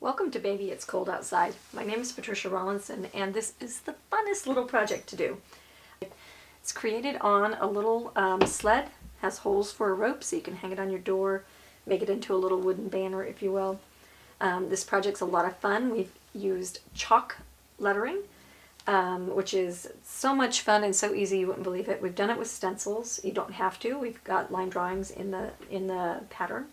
Welcome to Baby It's Cold Outside. My name is Patricia Rawlinson and this is the funnest little project to do. It's created on a little sled, has holes for a rope so you can hang it on your door, make it into a little wooden banner if you will. This project's a lot of fun. We've used chalk lettering, which is so much fun and so easy you wouldn't believe it. We've done it with stencils. You don't have to. We've got line drawings in the pattern.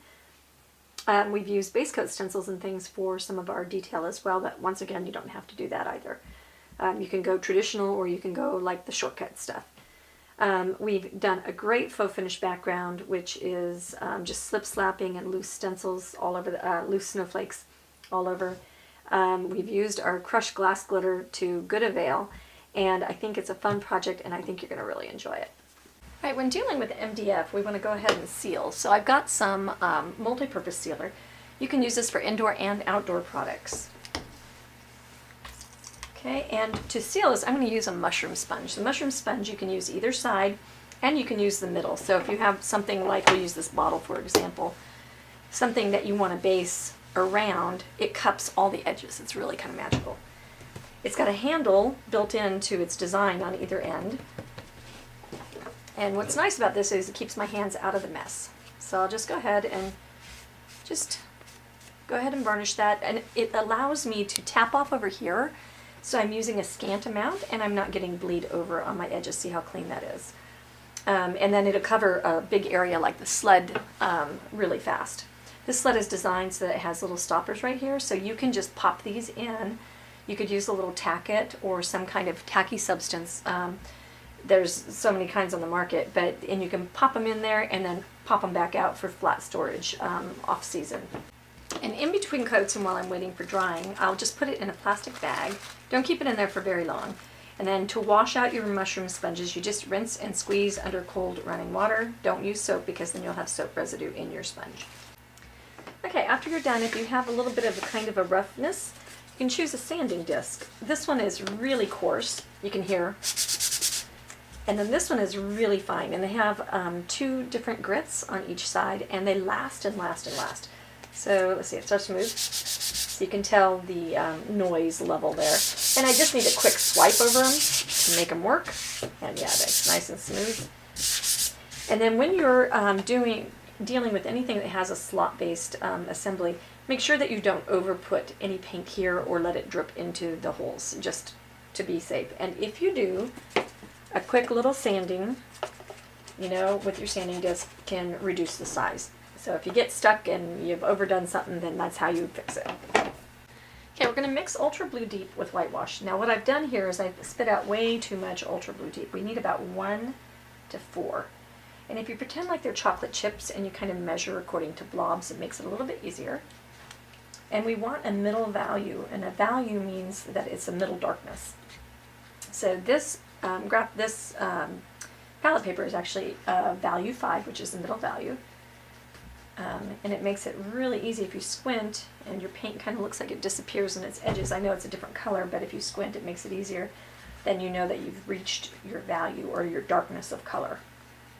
We've used Basecoat stencils and things for some of our detail as well, but once again, you don't have to do that either. You can go traditional or you can go like the shortcut stuff. We've done a great faux finish background, which is just slip slapping and loose stencils all over, loose snowflakes all over. We've used our crushed glass glitter to good avail, and I think it's a fun project and I think you're going to really enjoy it. Right, when dealing with MDF, we want to go ahead and seal. So I've got some multi-purpose sealer. You can use this for indoor and outdoor products. Okay, and to seal this, I'm going to use a mushroom sponge. The mushroom sponge you can use either side, and you can use the middle. So if you have something like, we'll use this bottle for example, something that you want to base around, it cups all the edges. It's really kind of magical. It's got a handle built into its design on either end. And what's nice about this is it keeps my hands out of the mess. So I'll just go ahead and varnish that. And it allows me to tap off over here. So I'm using a scant amount and I'm not getting bleed over on my edges. See how clean that is. And then it'll cover a big area like the sled really fast. This sled is designed so that it has little stoppers right here. So you can just pop these in. You could use a little tacket or some kind of tacky substance. There's so many kinds on the market, and you can pop them in there and then pop them back out for flat storage off season. And in between coats and while I'm waiting for drying, I'll just put it in a plastic bag. Don't keep it in there for very long. And then to wash out your mushroom sponges, you just rinse and squeeze under cold running water. Don't use soap because then you'll have soap residue in your sponge. Okay, after you're done, if you have a little bit of a kind of a roughness, you can choose a sanding disc. This one is really coarse. You can hear. And then this one is really fine, and they have two different grits on each side, and they last and last and last. So let's see, it starts to move. So you can tell the noise level there. And I just need a quick swipe over them to make them work. And yeah, that's nice and smooth. And then when you're dealing with anything that has a slot-based assembly, make sure that you don't overput any paint here or let it drip into the holes, just to be safe. And if you do, a quick little sanding, with your sanding disc can reduce the size. So if you get stuck and you've overdone something, then that's how you would fix it. Okay, we're going to mix Ultra Blue Deep with whitewash. Now what I've done here is I've spit out way too much Ultra Blue Deep. We need about 1 to 4. And if you pretend like they're chocolate chips and you kind of measure according to blobs, it makes it a little bit easier. And we want a middle value, and a value means that it's a middle darkness. So this palette paper is actually value 5, which is the middle value. And it makes it really easy if you squint and your paint kind of looks like it disappears in its edges. I know it's a different color, but if you squint it makes it easier. Then you know that you've reached your value or your darkness of color.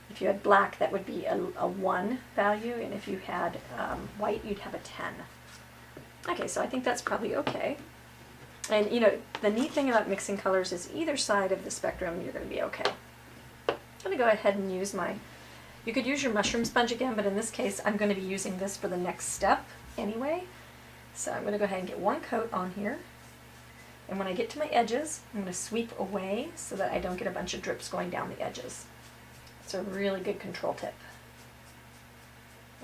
If you had black, that would be a 1 value, and if you had white, you'd have a 10. Okay, so I think that's probably okay. And the neat thing about mixing colors is either side of the spectrum you're going to be okay. I'm going to go ahead and use you could use your mushroom sponge again, but in this case I'm going to be using this for the next step anyway. So I'm going to go ahead and get one coat on here. And when I get to my edges, I'm going to sweep away so that I don't get a bunch of drips going down the edges. It's a really good control tip.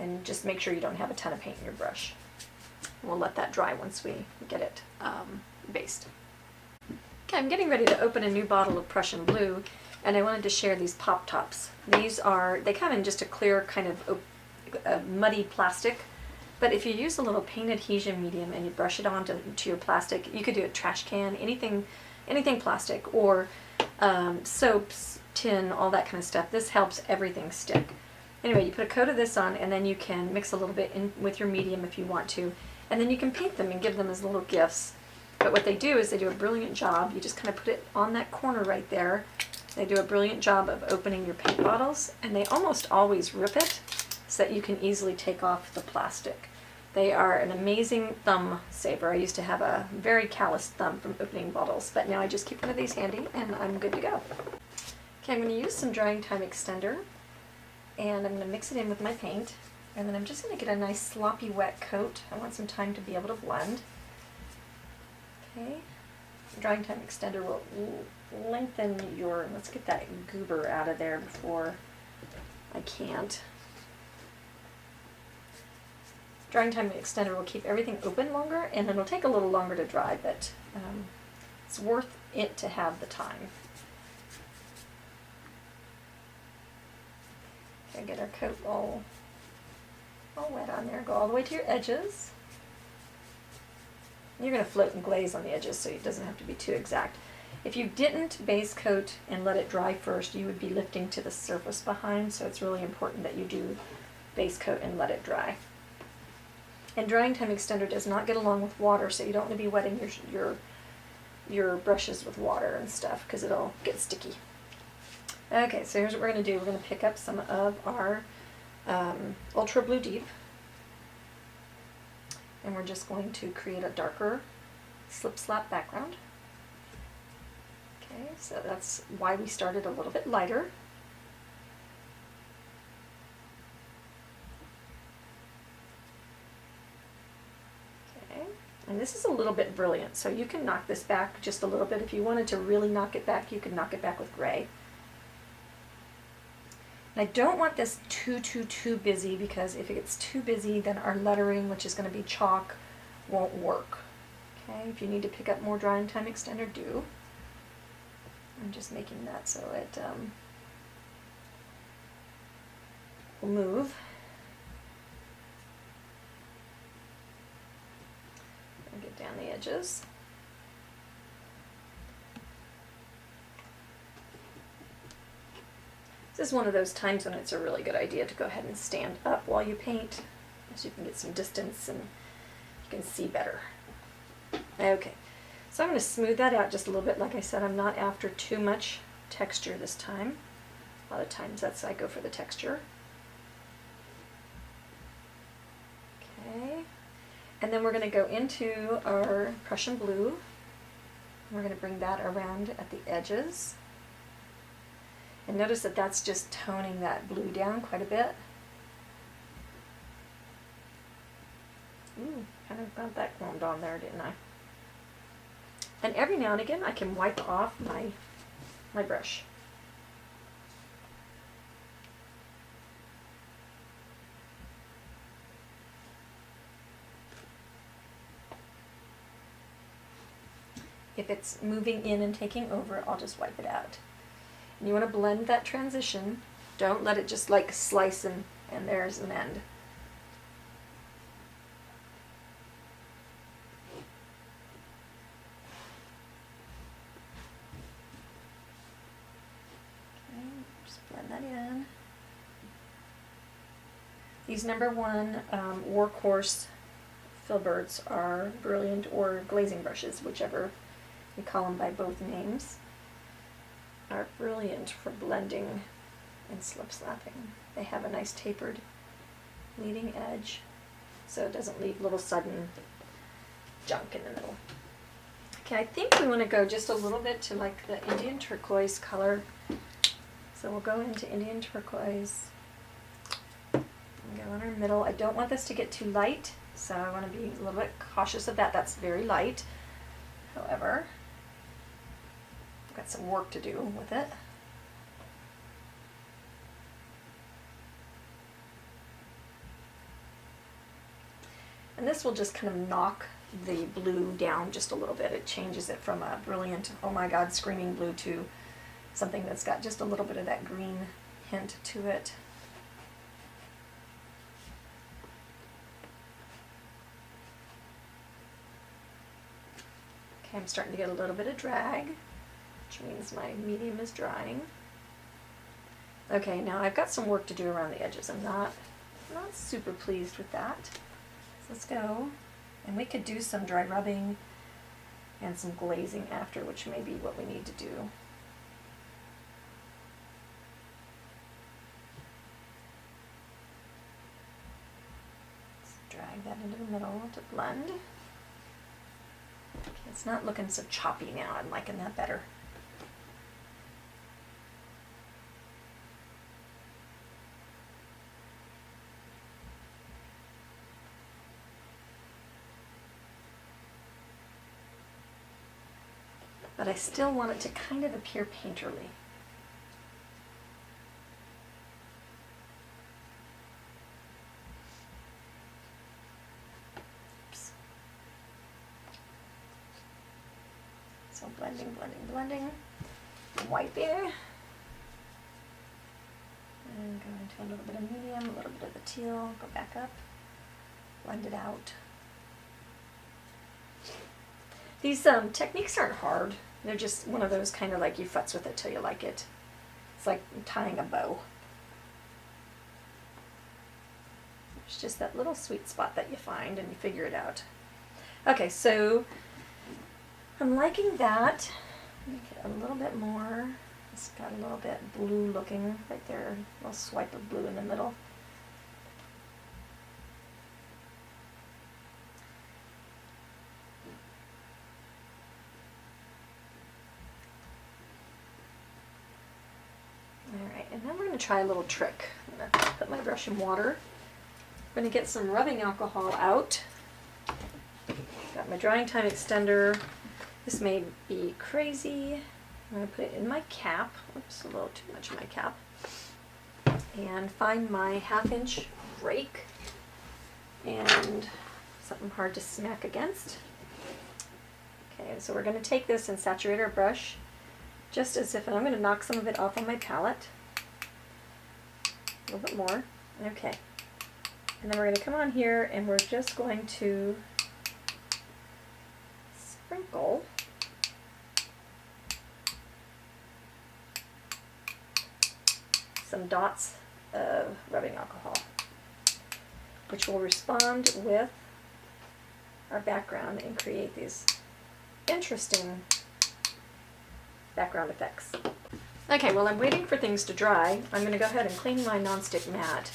And just make sure you don't have a ton of paint in your brush. We'll let that dry once we get it based. Okay, I'm getting ready to open a new bottle of Prussian blue, and I wanted to share these pop tops. They come in just a clear kind of muddy plastic, but if you use a little paint adhesion medium and you brush it onto your plastic, you could do a trash can, anything plastic, or soaps, tin, all that kind of stuff. This helps everything stick. Anyway, you put a coat of this on, and then you can mix a little bit in with your medium if you want to, and then you can paint them and give them as little gifts. But what they do is they do a brilliant job. You just kind of put it on that corner right there. They do a brilliant job of opening your paint bottles, and they almost always rip it so that you can easily take off the plastic. They are an amazing thumb saver. I used to have a very calloused thumb from opening bottles, but now I just keep one of these handy and I'm good to go. Okay, I'm going to use some drying time extender, and I'm going to mix it in with my paint, and then I'm just going to get a nice sloppy wet coat. I want some time to be able to blend. Okay, drying time extender will lengthen your, let's get that goober out of there before I can't. Drying time extender will keep everything open longer, and it'll take a little longer to dry, but it's worth it to have the time. Okay, get our coat all wet on there. Go all the way to your edges. You're going to float and glaze on the edges, so it doesn't have to be too exact. If you didn't base coat and let it dry first, you would be lifting to the surface behind, so it's really important that you do base coat and let it dry. And drying time extender does not get along with water, so you don't want to be wetting your brushes with water and stuff, because it'll get sticky. Okay, so here's what we're going to do. We're going to pick up some of our Ultra Blue Deep, and we're just going to create a darker slip slap background. Okay, so that's why we started a little bit lighter. And this is a little bit brilliant, so you can knock this back just a little bit. If you wanted to really knock it back, you could knock it back with gray. And I don't want this too busy, because if it gets too busy, then our lettering, which is going to be chalk, won't work. Okay, if you need to pick up more drying time extender, do. I'm just making that so it will move. Get down the edges. This is one of those times when it's a really good idea to go ahead and stand up while you paint, so you can get some distance and you can see better. Okay, so I'm going to smooth that out just a little bit. Like I said, I'm not after too much texture this time. A lot of times I go for the texture. Okay. And then we're going to go into our Prussian blue. We're going to bring that around at the edges. And notice that that's just toning that blue down quite a bit. Ooh, kind of got that gloomed on there, didn't I? And every now and again I can wipe off my brush. If it's moving in and taking over, I'll just wipe it out. And you want to blend that transition. Don't let it just like slice and there's an end. Okay, just blend that in. These #1 workhorse filberts are brilliant, or glazing brushes, whichever. We call them by both names, are brilliant for blending and slip slapping. They have a nice tapered leading edge, so it doesn't leave little sudden junk in the middle. Okay, I think we want to go just a little bit to like the Indian turquoise color. So we'll go into Indian turquoise and go in our middle. I don't want this to get too light, so I want to be a little bit cautious of that. That's very light. However, I've got some work to do with it. And this will just kind of knock the blue down just a little bit. It changes it from a brilliant, oh my god, screaming blue to something that's got just a little bit of that green hint to it. Okay, I'm starting to get a little bit of drag, which means my medium is drying. Okay, now I've got some work to do around the edges. I'm not super pleased with that. So let's go, and we could do some dry rubbing and some glazing after, which may be what we need to do. Let's drag that into the to blend. Okay, it's not looking so choppy now. I'm liking that better. But I still want it to kind of appear painterly. Oops. So blending, blending, blending, wiping, and go into a little bit of medium, a little bit of the teal, go back up, blend it out. These techniques aren't hard. They're just one of those kind of like you futz with it till you like it. It's like tying a bow. It's just that little sweet spot that you find and you figure it out. Okay, so I'm liking that. Make it a little bit more. It's got a little bit blue looking right there. A little swipe of blue in the middle. Alright, and then we're going to try a little trick. I'm going to put my brush in water. I'm going to get some rubbing alcohol out. Got my drying time extender. This may be crazy. I'm going to put it in my cap. Oops, a little too much in my cap. And find my 1/2 inch rake. And something hard to smack against. Okay, so we're going to take this and saturate our brush. Just as if, and I'm going to knock some of it off on my palette. A little bit more. Okay. And then we're going to come on here and we're just going to sprinkle some dots of rubbing alcohol, which will respond with our background and create these interesting background effects. Okay, while I'm waiting for things to dry, I'm going to go ahead and clean my nonstick mat.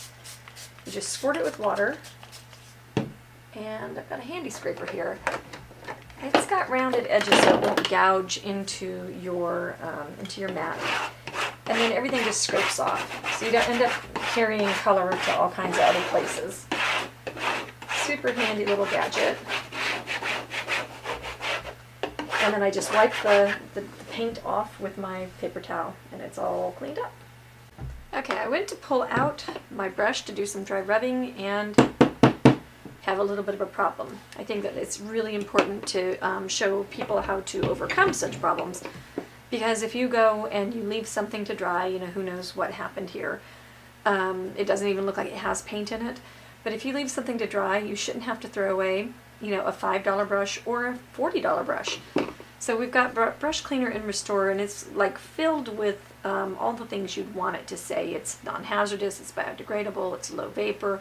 You just squirt it with water, and I've got a handy scraper here. It's got rounded edges so it won't gouge into your mat, and then everything just scrapes off, so you don't end up carrying color to all kinds of other places. Super handy little gadget. And then I just wipe the paint off with my paper towel, and it's all cleaned up. Okay, I went to pull out my brush to do some dry rubbing and have a little bit of a problem. I think that it's really important to show people how to overcome such problems, because if you go and you leave something to dry, you know, who knows what happened here. It doesn't even look like it has paint in it, but if you leave something to dry, you shouldn't have to throw away, you know, a $5 brush or a $40 brush. So we've got Brush Cleaner and Restore, and it's like filled with all the things you'd want it to say. It's non-hazardous, it's biodegradable, it's low vapor,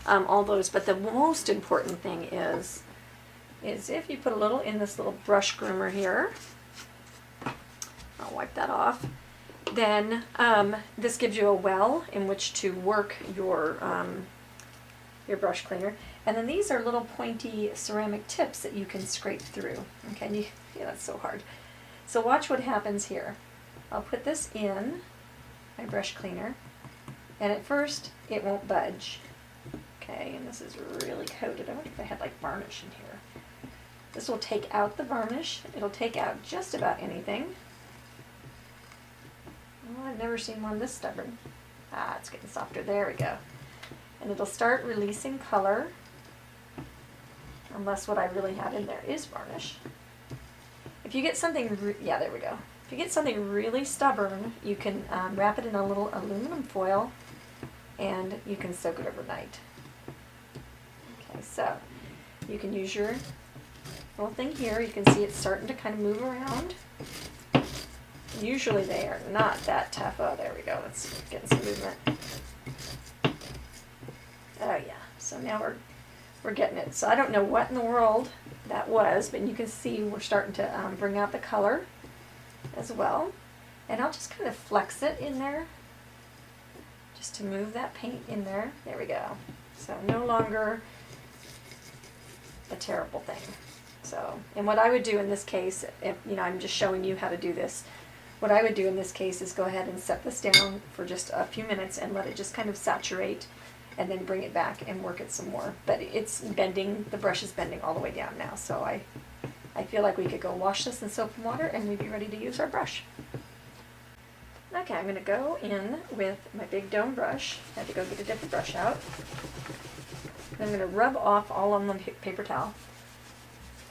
all those. But the most important thing is if you put a little in this little brush groomer here, I'll wipe that off, then this gives you a well in which to work your brush cleaner. And then these are little pointy ceramic tips that you can scrape through. Okay, and yeah, that's so hard. So watch what happens here. I'll put this in my brush cleaner, and at first it won't budge. Okay, and this is really coated. I wonder if I had like varnish in here. This will take out the varnish. It'll take out just about anything. Oh, I've never seen one this stubborn. Ah, it's getting softer. There we go. And it'll start releasing color, unless what I really have in there is varnish. If you get something, yeah, there we go. If you get something really stubborn, you can wrap it in a little aluminum foil, and you can soak it overnight. Okay, so you can use your little thing here. You can see it's starting to kind of move around. Usually they are not that tough. Oh, there we go. It's getting some movement. Oh yeah. So now we're getting it. So I don't know what in the world that was, but you can see we're starting to bring out the color as well. And I'll just kind of flex it in there, just to move that paint in there. There we go. So no longer a terrible thing. So, and what I would do in this case, if, you know, I'm just showing you how to do this, what I would do in this case is go ahead and set this down for just a few minutes and let it just kind of saturate, and then bring it back and work it some more. But it's bending, the brush is bending all the way down now, so I feel like we could go wash this in soap and water and we'd be ready to use our brush. Okay, I'm going to go in with my big dome brush. I had to go get a different brush out. I'm going to rub off all on the paper towel.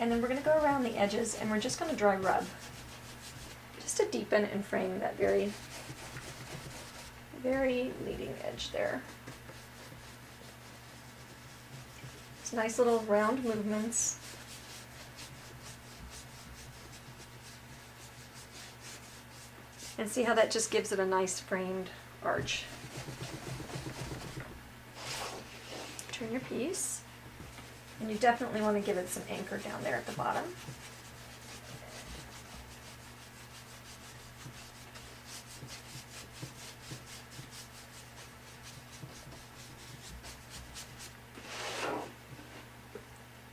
And then we're going to go around the edges and we're just going to dry rub. Just to deepen and frame that very, very leading edge there. It's nice little round movements. And see how that just gives it a nice framed arch. Turn your piece. And you definitely want to give it some anchor down there at the bottom.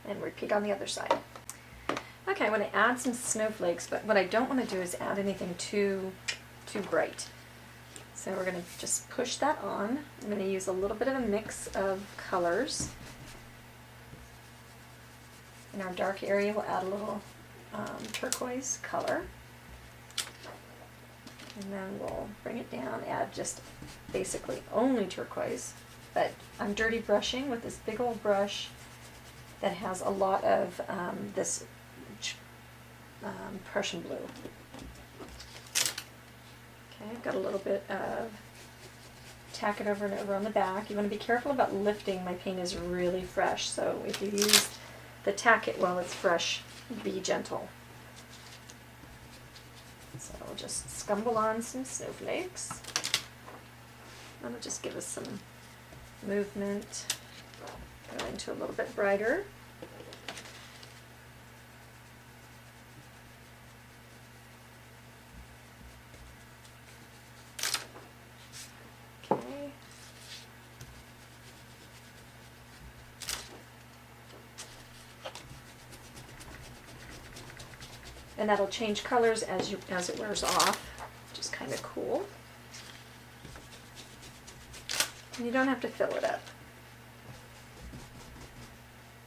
And repeat on the other side. Okay, I want to add some snowflakes, but what I don't want to do is add anything too bright. So we're going to just push that on. I'm going to use a little bit of a mix of colors. In our dark area, we'll add a little turquoise color. And then we'll bring it down, add just basically only turquoise. But I'm dirty brushing with this big old brush that has a lot of this Prussian blue. Okay, I've got a little bit of tack it over and over on the back. You want to be careful about lifting. My paint is really fresh, so if you use the tack it while it's fresh, be gentle. So we'll just scumble on some snowflakes. That'll just give us some movement. Go into a little bit brighter. Okay. And that'll change colors as it wears off, which is kind of cool. And you don't have to fill it up.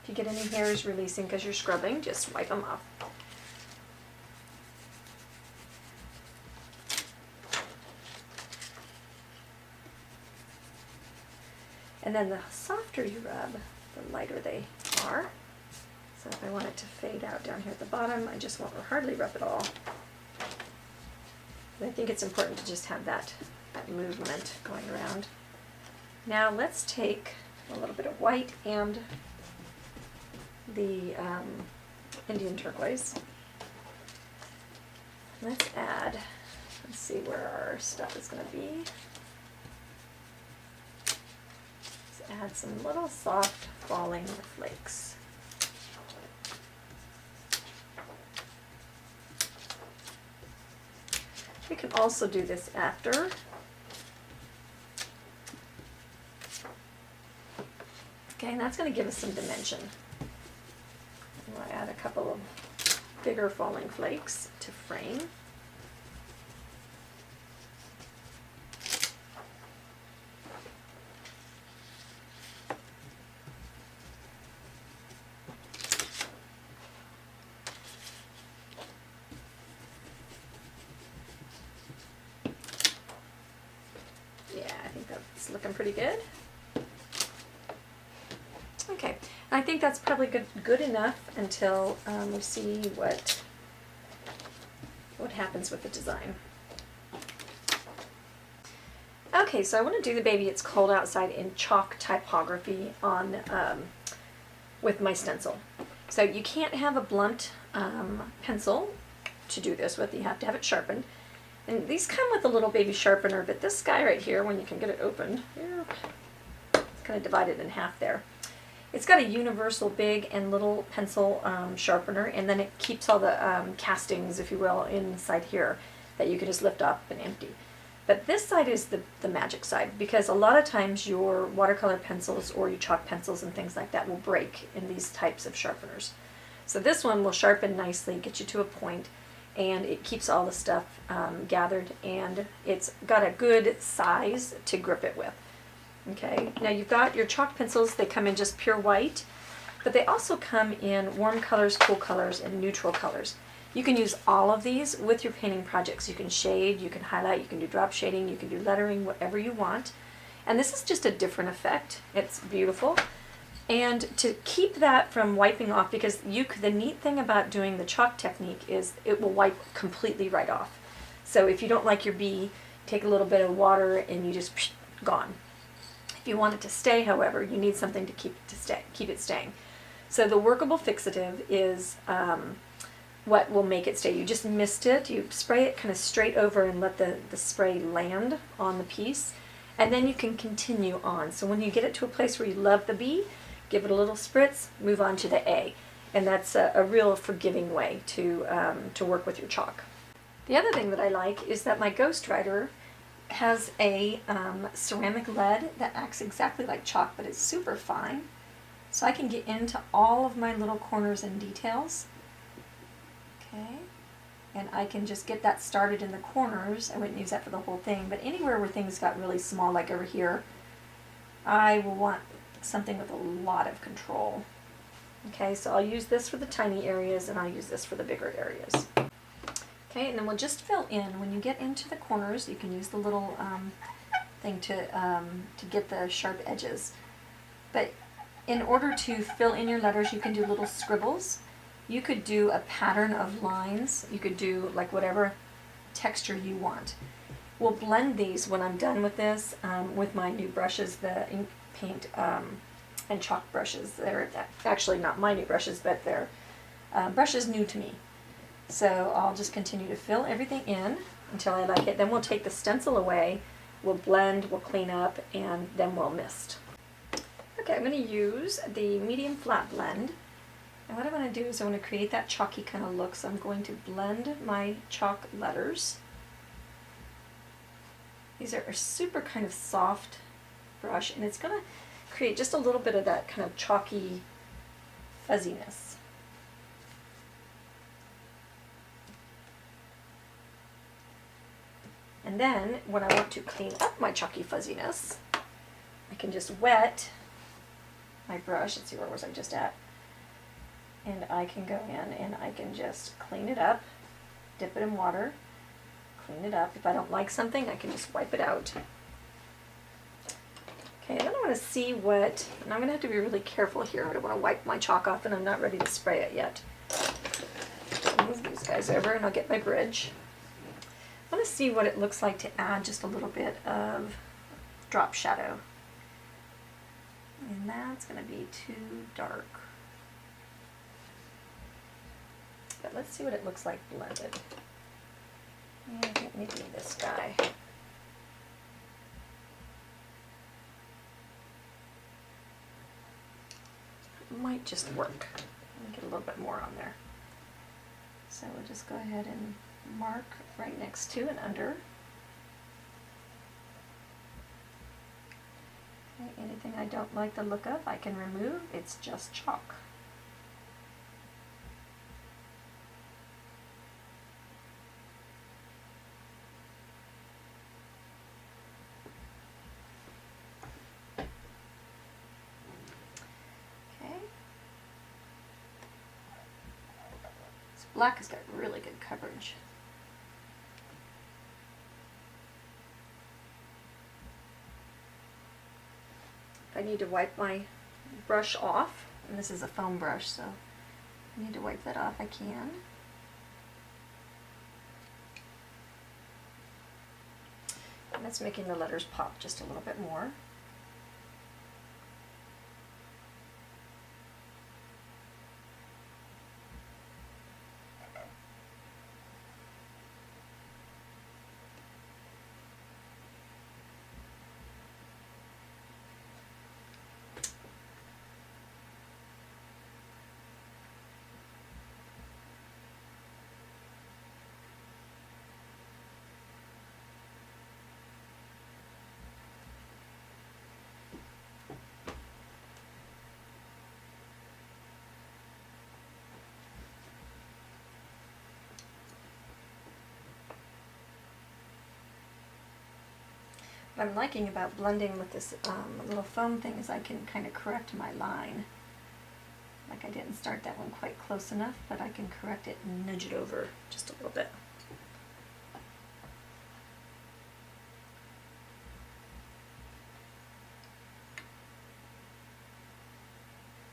If you get any hairs releasing because you're scrubbing, just wipe them off. And then the softer you rub, the lighter they are. So if I want it to fade out down here at the bottom, I just won't hardly rub it all. And I think it's important to just have that movement going around. Now let's take a little bit of white and the Indian turquoise. Let's see where our stuff is going to be. Let's add some little soft falling flakes. We can also do this after. Okay, and that's going to give us some dimension. We'll add a couple of bigger falling flakes to frame. Yeah, I think that's looking pretty good. Okay, I think that's probably good enough until we see what happens with the design. Okay, so I want to do the Baby It's Cold Outside in chalk typography on with my stencil. So you can't have a blunt pencil to do this with. You have to have it sharpened. And these come with a little baby sharpener, but this guy right here, when you can get it opened, it's kind of divided in half there. It's got a universal big and little pencil sharpener, and then it keeps all the castings, if you will, inside here that you can just lift up and empty. But this side is the magic side, because a lot of times your watercolor pencils or your chalk pencils and things like that will break in these types of sharpeners. So this one will sharpen nicely, get you to a point, and it keeps all the stuff gathered, and it's got a good size to grip it with. Okay, now you've got your chalk pencils. They come in just pure white, but they also come in warm colors, cool colors, and neutral colors. You can use all of these with your painting projects. You can shade, you can highlight, you can do drop shading, you can do lettering, whatever you want. And this is just a different effect. It's beautiful. And to keep that from wiping off, because the neat thing about doing the chalk technique is it will wipe completely right off. So if you don't like your bee, take a little bit of water and you just gone. If you want it to stay, however, you need something to keep it staying. So the workable fixative is what will make it stay. You just mist it, you spray it kind of straight over and let the spray land on the piece, and then you can continue on. So when you get it to a place where you love the B, give it a little spritz, move on to the A. And that's a real forgiving way to work with your chalk. The other thing that I like is that my Ghostwriter has a ceramic lead that acts exactly like chalk, but it's super fine. So I can get into all of my little corners and details. Okay, and I can just get that started in the corners. I wouldn't use that for the whole thing, but anywhere where things got really small, like over here, I will want something with a lot of control. Okay, so I'll use this for the tiny areas, and I'll use this for the bigger areas. Okay, and then we'll just fill in. When you get into the corners, you can use the little thing to get the sharp edges. But in order to fill in your letters, you can do little scribbles. You could do a pattern of lines. You could do like whatever texture you want. We'll blend these when I'm done with this with my new brushes, the ink paint and chalk brushes. They're actually not my new brushes, but they're brushes new to me. So I'll just continue to fill everything in until I like it. Then we'll take the stencil away, we'll blend, we'll clean up, and then we'll mist. Okay, I'm going to use the medium flat blend. And what I want to do is I want to create that chalky kind of look, so I'm going to blend my chalk letters. These are a super kind of soft brush, and it's going to create just a little bit of that kind of chalky fuzziness. And then when I want to clean up my chalky fuzziness, I can just wet my brush. Let's see, where was I just at? And I can go in and I can just clean it up, dip it in water, clean it up. If I don't like something, I can just wipe it out. Okay, then I want to see what, and I'm going to have to be really careful here. I don't want to wipe my chalk off and I'm not ready to spray it yet. I'll move these guys over and I'll get my bridge. I want to see what it looks like to add just a little bit of drop shadow. And that's going to be too dark. But let's see what it looks like blended. I think maybe this guy. It might just work. Let me get a little bit more on there. So we'll just go ahead and mark right next to and under. Okay, anything I don't like the look of, I can remove. It's just chalk. Black has got really good coverage. If I need to wipe my brush off, and this is a foam brush, so I need to wipe that off, I can. And that's making the letters pop just a little bit more. What I'm liking about blending with this little foam thing is I can kind of correct my line. Like I didn't start that one quite close enough, but I can correct it and nudge it over just a little bit.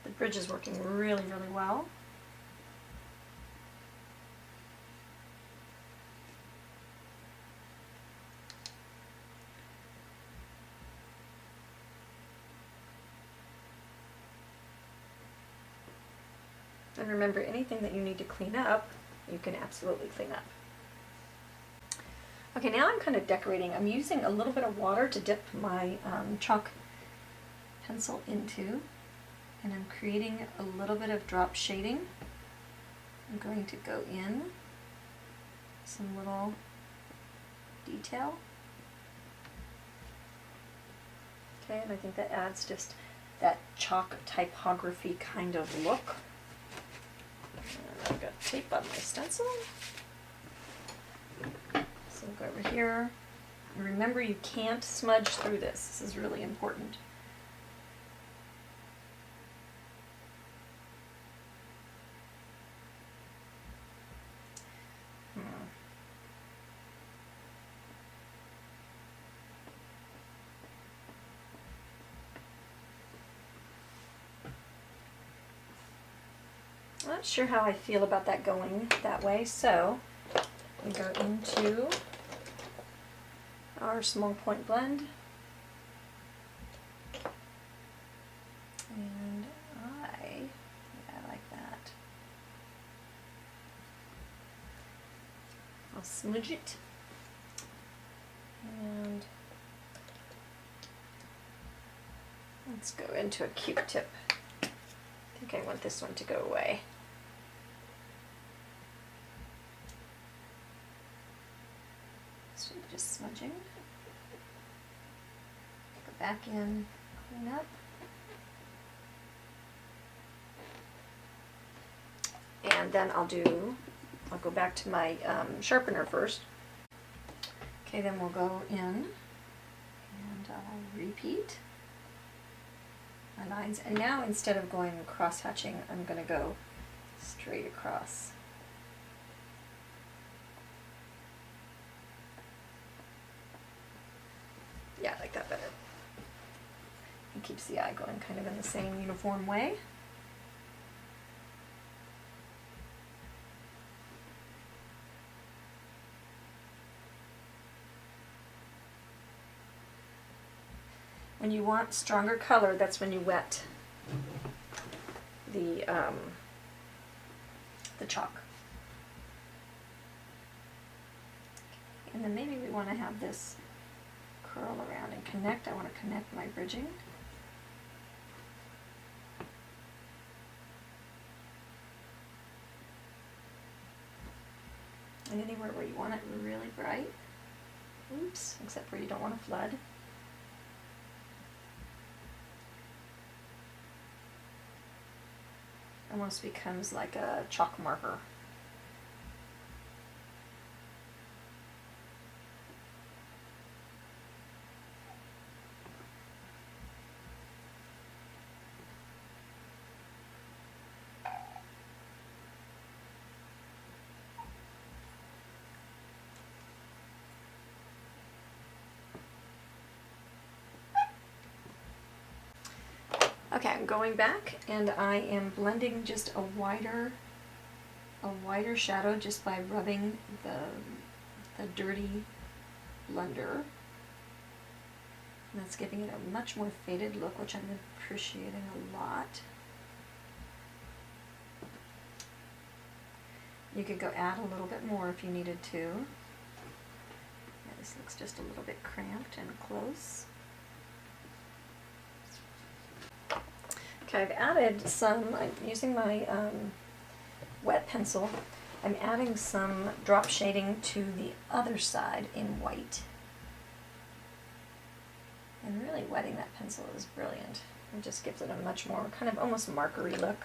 The bridge is working really, really well. And remember, anything that you need to clean up, you can absolutely clean up. Okay, now I'm kind of decorating. I'm using a little bit of water to dip my chalk pencil into, and I'm creating a little bit of drop shading. I'm going to go in some little detail. Okay, and I think that adds just that chalk typography kind of look. And I've got tape on my stencil. So we'll go over here. And remember, you can't smudge through this. This is really important. I'm not sure how I feel about that going that way, so we go into our small point blend, and I like that. I'll smudge it, and let's go into a Q-tip. I think I want this one to go away. So just smudging. Go back in, clean up. And then I'll go back to my sharpener first. Okay, then we'll go in and I'll repeat my lines. And now instead of going cross-hatching, I'm going to go straight across. Yeah, I like that better. It keeps the eye going kind of in the same uniform way. When you want stronger color, that's when you wet the chalk. And then maybe we want to have this curl around and connect. I want to connect my bridging. And anywhere where you want it really bright. Oops, except where you don't want to flood. Almost becomes like a chalk marker. Okay, I'm going back and I am blending just a wider shadow just by rubbing the dirty blender. And that's giving it a much more faded look, which I'm appreciating a lot. You could go add a little bit more if you needed to. Yeah, this looks just a little bit cramped and close. Okay, I've added some, I'm using my wet pencil, I'm adding some drop shading to the other side in white. And really wetting that pencil is brilliant. It just gives it a much more kind of almost markery look.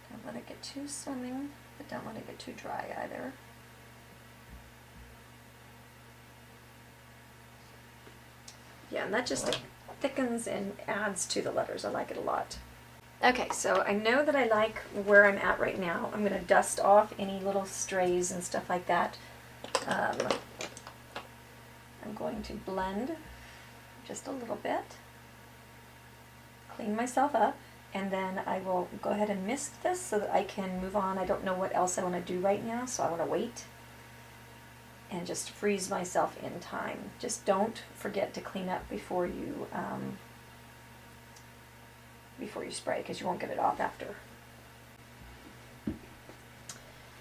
Don't let it get too swimming, but don't let it get too dry either. again. That just thickens and adds to the letters. I like it a lot. Okay, so I know that I like where I'm at right now. I'm going to dust off any little strays and stuff like that. I'm going to blend just a little bit, clean myself up, and then I will go ahead and mist this so that I can move on. I don't know what else I want to do right now, so I want to wait and just freeze myself in time. Just don't forget to clean up before you spray, because you won't get it off after.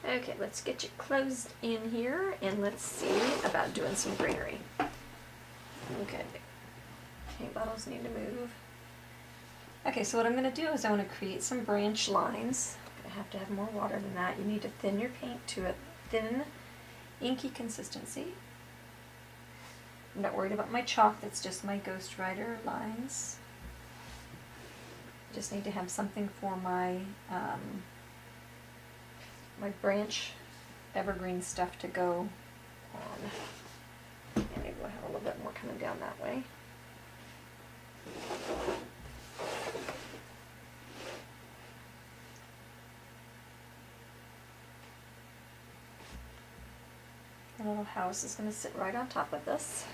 Okay, let's get you closed in here, and let's see about doing some greenery. Okay, paint bottles need to move. Okay, so what I'm going to do is I want to create some branch lines. I have to have more water than that. You need to thin your paint to a thin, inky consistency. I'm not worried about my chalk, that's just my Ghost Rider lines. Just need to have something for my my branch evergreen stuff to go on. And maybe we'll have a little bit more coming down that way. The little house is going to sit right on top of this.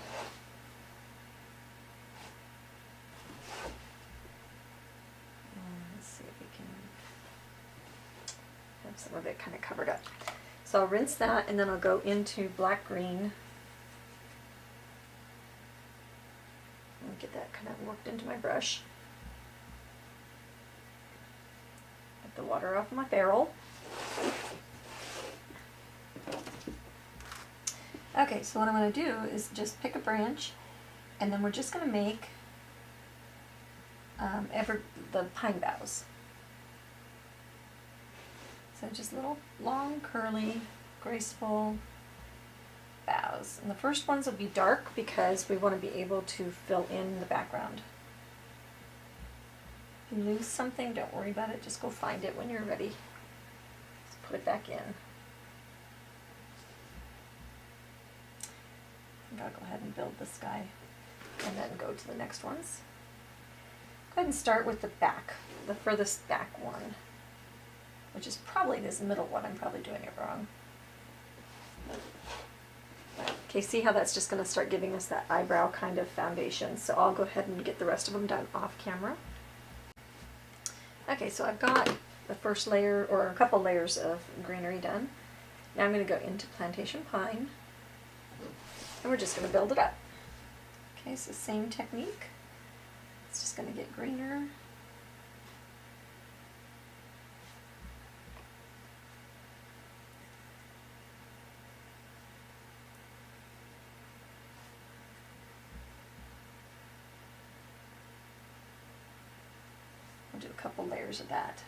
Let's see if we can have some of it kind of covered up. So I'll rinse that, and then I'll go into black green and get that kind of worked into my brush. Get the water off my barrel. Okay, so what I'm going to do is just pick a branch, and then we're just going to make the pine boughs. So just little long, curly, graceful boughs. And the first ones will be dark because we want to be able to fill in the background. If you lose something, don't worry about it. Just go find it when you're ready. Just put it back in. I'll go ahead and build this guy and then go to the next ones. Go ahead and start with the back, the furthest back one, which is probably this middle one. I'm probably doing it wrong. Okay, see how that's just going to start giving us that eyebrow kind of foundation. So I'll go ahead and get the rest of them done off camera. Okay, so I've got the first layer, or a couple layers of greenery done. Now I'm going to go into plantation pine. And we're just going to build it up. Okay, so same technique. It's just going to get greener. We'll do a couple layers of that.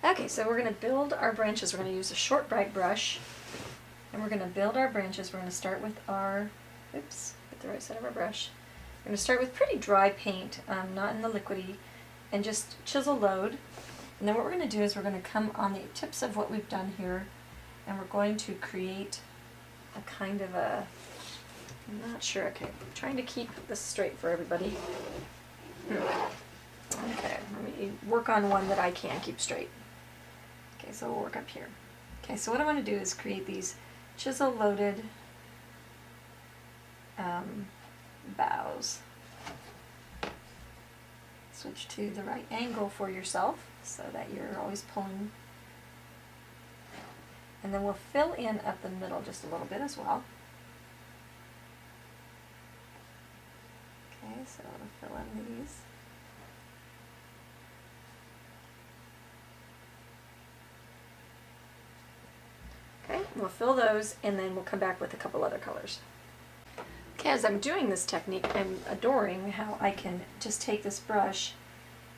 Okay, so we're going to build our branches. We're going to use a short bright brush, and we're going to build our branches. We're going to start with our, oops, get the right side of our brush. We're going to start with pretty dry paint, not in the liquidy, and just chisel load. And then what we're going to do is we're going to come on the tips of what we've done here, and we're going to create a kind of a, I'm not sure, okay, I'm trying to keep this straight for everybody. Okay, let me work on one that I can keep straight. Okay, so we'll work up here. Okay, so what I want to do is create these chisel loaded boughs. Switch to the right angle for yourself so that you're always pulling. And then we'll fill in up the middle just a little bit as well. Okay, so I'll fill in these. We'll fill those and then we'll come back with a couple other colors. Okay, as I'm doing this technique, I'm adoring how I can just take this brush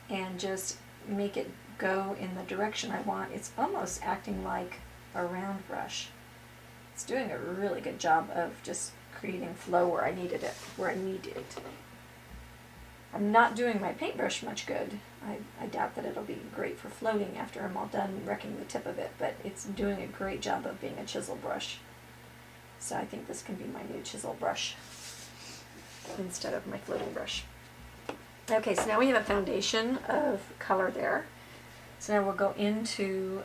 and just make it go in the direction I want. It's almost acting like a round brush. It's doing a really good job of just creating flow where I needed it, I'm not doing my paintbrush much good. I doubt that it'll be great for floating after I'm all done wrecking the tip of it, but it's doing a great job of being a chisel brush. So I think this can be my new chisel brush instead of my floating brush. Okay, so now we have a foundation of color there. So now we'll go into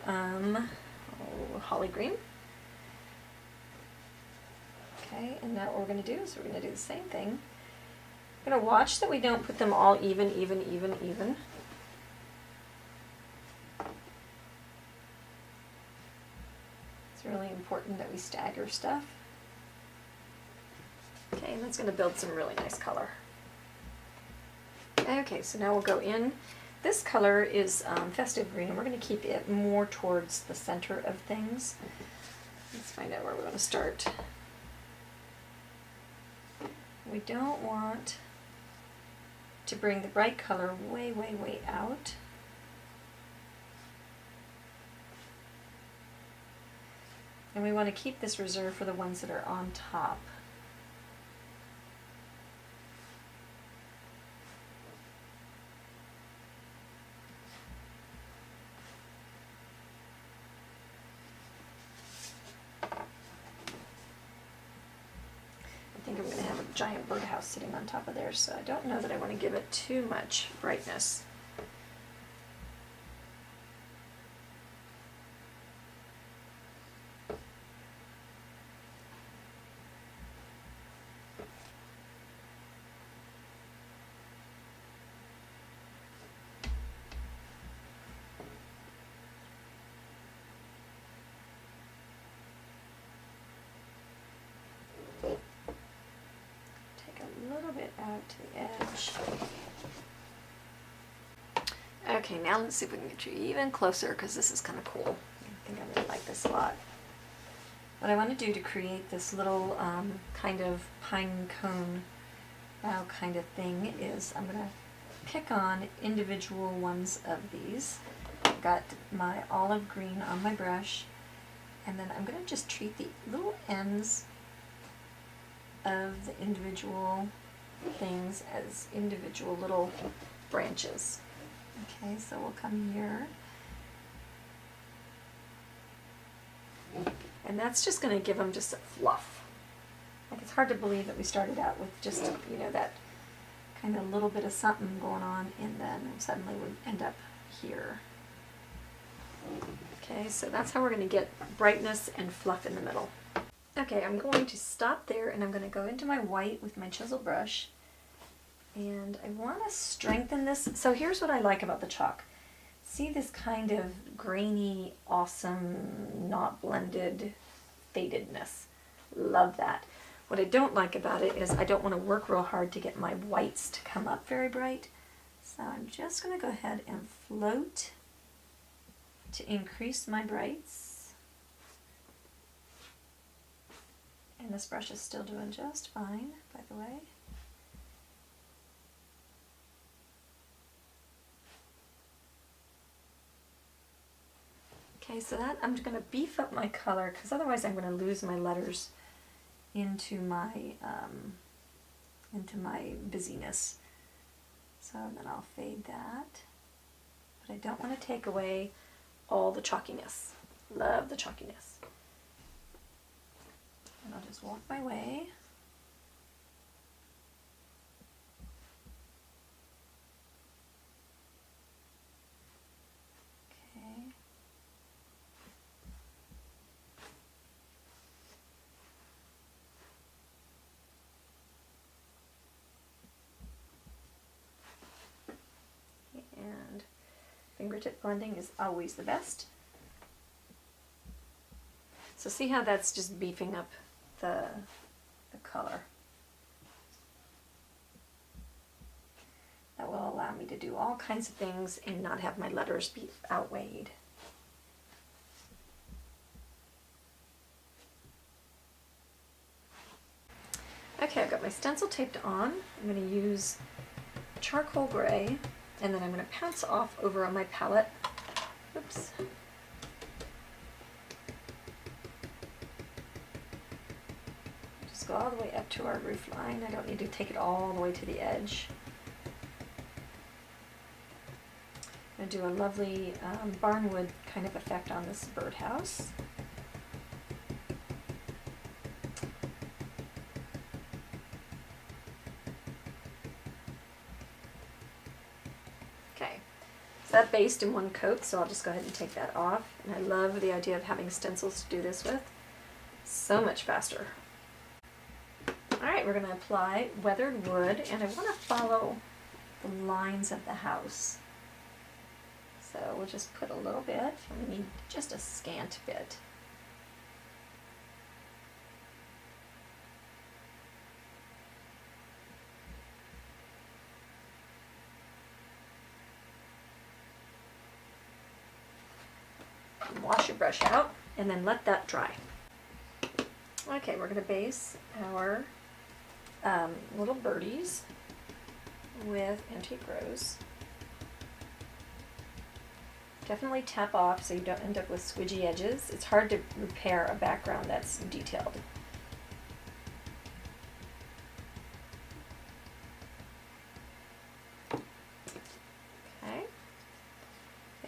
holly green. Okay, and now what we're going to do is we're going to do the same thing. We're going to watch that we don't put them all even. It's really important that we stagger stuff. Okay, and that's going to build some really nice color. Okay, so now we'll go in. This color is festive green, and we're going to keep it more towards the center of things. Let's find out where we want to start. We don't want to bring the bright color way out. And we want to keep this reserved for the ones that are on top. I think I'm going to have a giant birdhouse sitting on top of there, so I don't know that I want to give it too much brightness. Out to the edge. Okay, now let's see if we can get you even closer, because this is kind of cool. I think I really like this a lot. What I want to do to create this little kind of pine cone bow kind of thing is I'm going to pick on individual ones of these. I've got my olive green on my brush, and then I'm going to just treat the little ends of the individual things as individual little branches. Okay, so we'll come here. And that's just going to give them just a fluff. Like, it's hard to believe that we started out with just, you know, that kind of little bit of something going on, and then suddenly we end up here. Okay, so that's how we're going to get brightness and fluff in the middle. Okay, I'm going to stop there, and I'm going to go into my white with my chisel brush, and I want to strengthen this. So here's what I like about the chalk. See this kind of grainy, awesome, not blended fadedness. Love that. What I don't like about it is I don't want to work real hard to get my whites to come up very bright. So I'm just going to go ahead and float to increase my brights. And this brush is still doing just fine, by the way. Okay, so that I'm going to beef up my color, because otherwise I'm going to lose my letters into my busyness. So then I'll fade that, but I don't want to take away all the chalkiness. Love the chalkiness. And I'll just walk my way. Okay. And fingertip blending is always the best. So see how that's just beefing up the color. That will allow me to do all kinds of things and not have my letters be outweighed. Okay, I've got my stencil taped on. I'm going to use charcoal gray, and then I'm going to pounce off over on my palette. Oops. Just go all the way up to our roof line. I don't need to take it all the way to the edge. I'm going to do a lovely barnwood kind of effect on this birdhouse. Okay, so that based in one coat, so I'll just go ahead and take that off. And I love the idea of having stencils to do this with. So much faster. Alright, we're going to apply weathered wood, and I want to follow the lines of the house. So we'll just put a little bit, and we need just a scant bit. Wash your brush out, and then let that dry. Okay, we're going to base our little birdies with antique rose. Definitely tap off so you don't end up with squidgy edges. It's hard to repair a background that's detailed. Okay,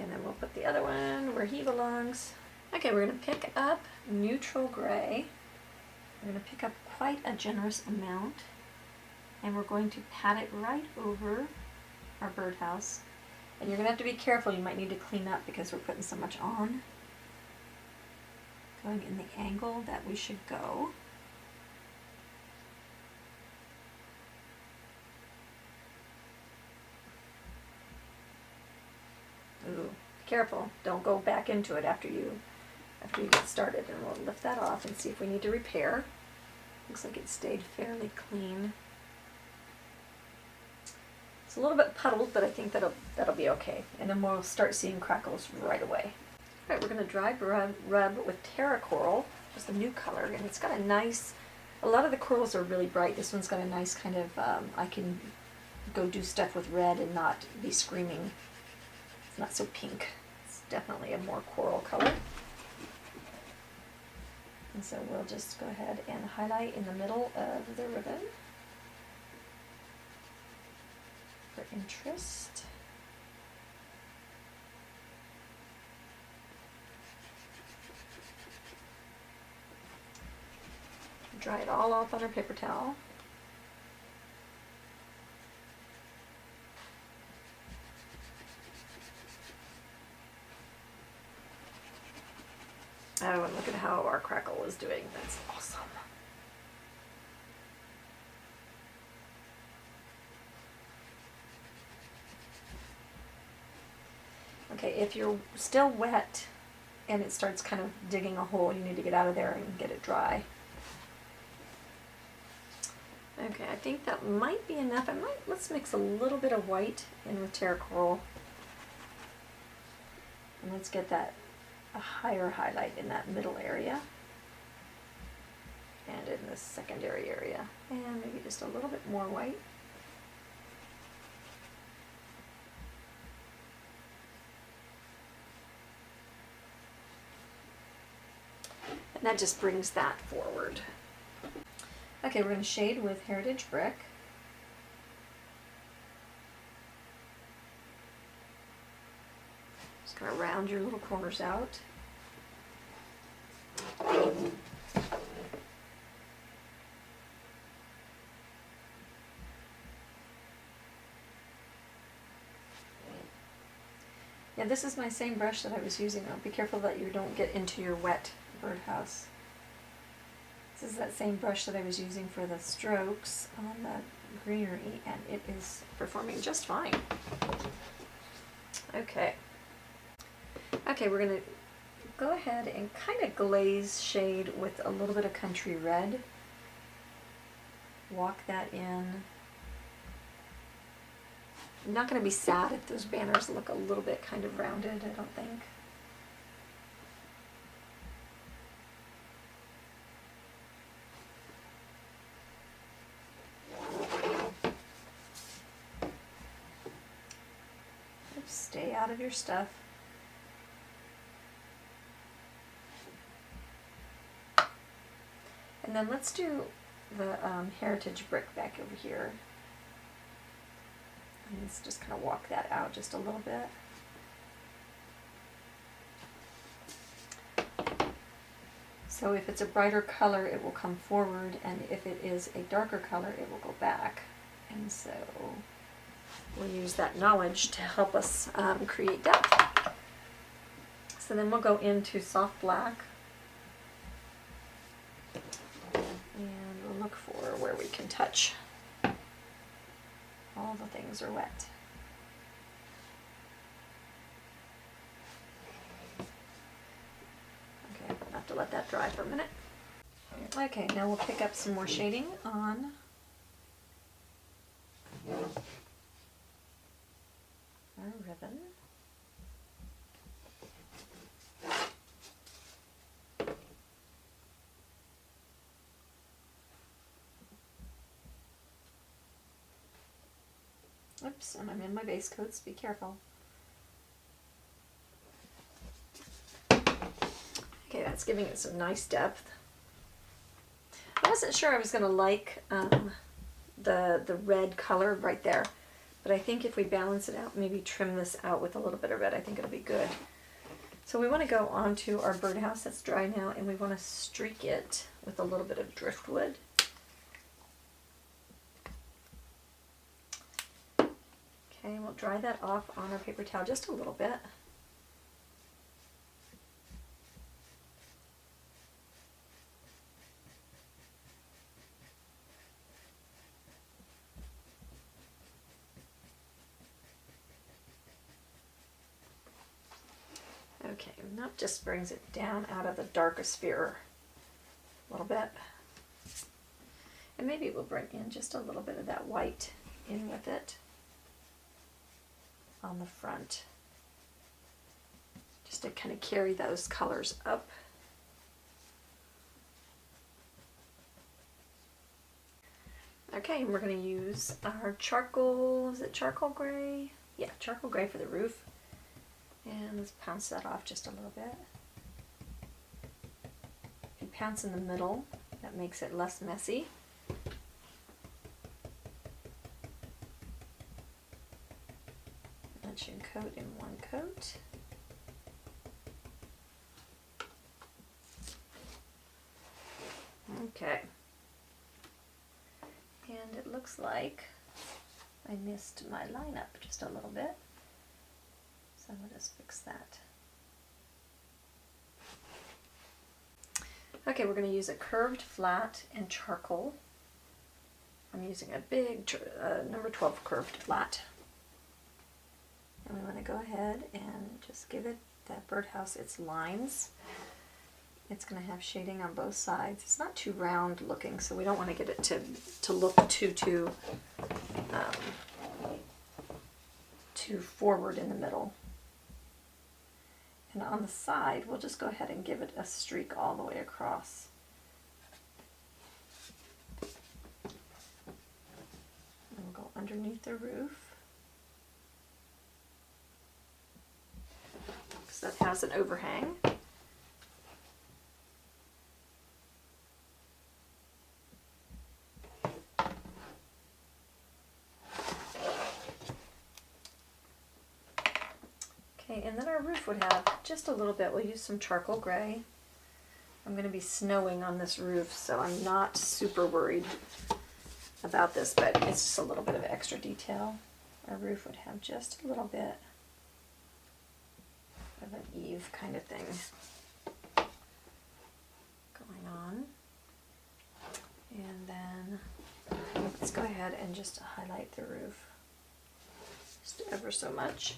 and then we'll put the other one where he belongs. Okay, we're going to pick up neutral gray. We're going to pick up quite a generous amount, and we're going to pat it right over our birdhouse. And you're going to have to be careful, you might need to clean up because we're putting so much on. Going in the angle that we should go. Ooh, be careful, don't go back into it after you get started. And we'll lift that off and see if we need to repair. Looks like it stayed fairly clean. It's a little bit puddled, but I think that'll be okay. And then we'll start seeing crackles right away. All right, we're going to dry rub with Terra Coral, just a new color, and it's got a nice, a lot of the corals are really bright. This one's got a nice kind of, I can go do stuff with red and not be screaming. It's not so pink. It's definitely a more coral color. And so we'll just go ahead and highlight in the middle of the ribbon for interest. Dry it all off on our paper towel. Oh, and look at how our crackle is doing. That's awesome. Okay, if you're still wet and it starts kind of digging a hole, you need to get out of there and get it dry. Okay, I think that might be enough. Let's mix a little bit of white in with Terra Coral. And let's get that a higher highlight in that middle area and in the secondary area, and maybe just a little bit more white. And that just brings that forward. Okay, we're going to shade with Heritage Brick. Just going to round your little corners out. Yeah, this is my same brush that I was using. Be careful that you don't get into your wet birdhouse. This is that same brush that I was using for the strokes on the greenery, and it is performing just fine. Okay. Okay, we're going to go ahead and kind of glaze shade with a little bit of Country Red. Walk that in. I'm not going to be sad if those banners look a little bit kind of rounded, I don't think. stay out of your stuff. And then let's do the heritage brick back over here. And let's just kind of walk that out just a little bit. So if it's a brighter color, it will come forward, and if it is a darker color, it will go back. And so we'll use that knowledge to help us create depth. So then we'll go into soft black, and we'll look for where we can touch. All the things are wet. Okay, I'll have to let that dry for a minute. Okay, now we'll pick up some more shading on our ribbon. Oops, and I'm in my base coats, be careful. Okay, that's giving it some nice depth. I wasn't sure I was going to like the red color right there, but I think if we balance it out, maybe trim this out with a little bit of red, I think it'll be good. So we want to go on to our birdhouse that's dry now, and we want to streak it with a little bit of driftwood. Okay, we'll dry that off on our paper towel just a little bit. Okay, and that just brings it down out of the darkest sphere a little bit. And maybe we'll bring in just a little bit of that white in with it on the front, just to kind of carry those colors up. Okay, and we're going to use our charcoal, is it charcoal gray? Yeah, charcoal gray for the roof. And let's pounce that off just a little bit. If you pounce in the middle, that makes it less messy. That should coat in one coat. Okay. And it looks like I missed my lineup just a little bit. So we'll just fix that. Okay, we're going to use a curved flat and charcoal. I'm using a big number 12 curved flat. And we want to go ahead and just give it, that birdhouse, its lines. It's going to have shading on both sides. It's not too round looking, so we don't want to get it to look too forward in the middle. And on the side, we'll just go ahead and give it a streak all the way across. And we'll go underneath the roof, because that has an overhang. Okay, and then our roof would have just a little bit. We'll use some charcoal gray. I'm going to be snowing on this roof, so I'm not super worried about this, but it's just a little bit of extra detail. Our roof would have just a little bit of an eave kind of thing going on. And then let's go ahead and just highlight the roof just ever so much.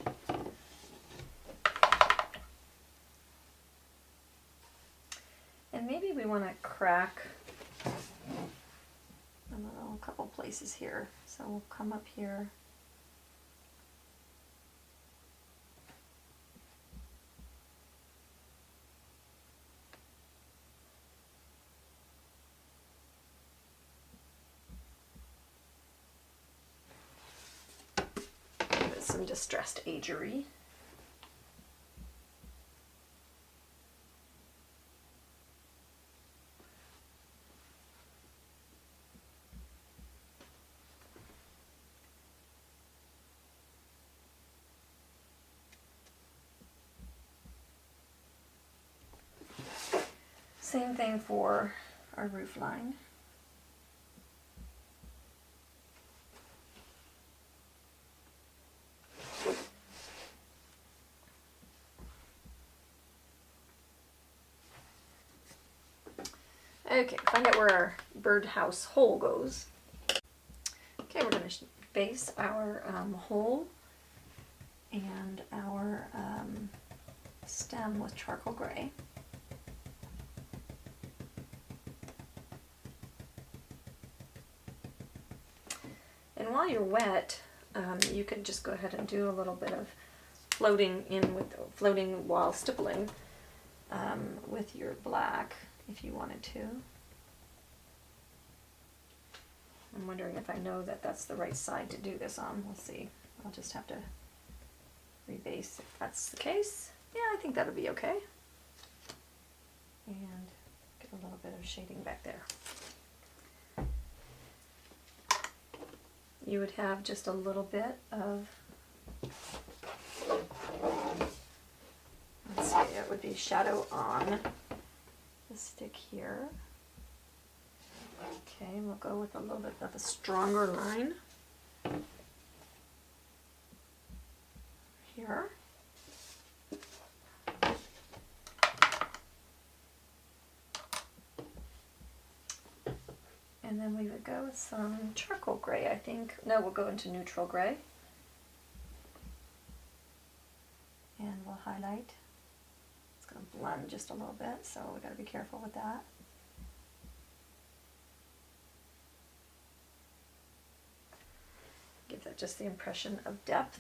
And maybe we want to crack a couple places here. So we'll come up here. Some distressed agery. Same thing for our roof line. Okay, find out where our birdhouse hole goes. Okay, we're going to base our hole and our stem with charcoal gray. And while you're wet, you can just go ahead and do a little bit of floating while stippling with your black if you wanted to. I'm wondering if I know that that's the right side to do this on. We'll see. I'll just have to rebase if that's the case. Yeah, I think that'll be okay. And get a little bit of shading back there. You would have just a little bit of, let's see, it would be shadow on the stick here. Okay, we'll go with a little bit of a stronger line here. And then we would go with some charcoal gray, I think. No, we'll go into neutral gray. And we'll highlight. It's going to blend just a little bit, so we got to be careful with that. Give that just the impression of depth.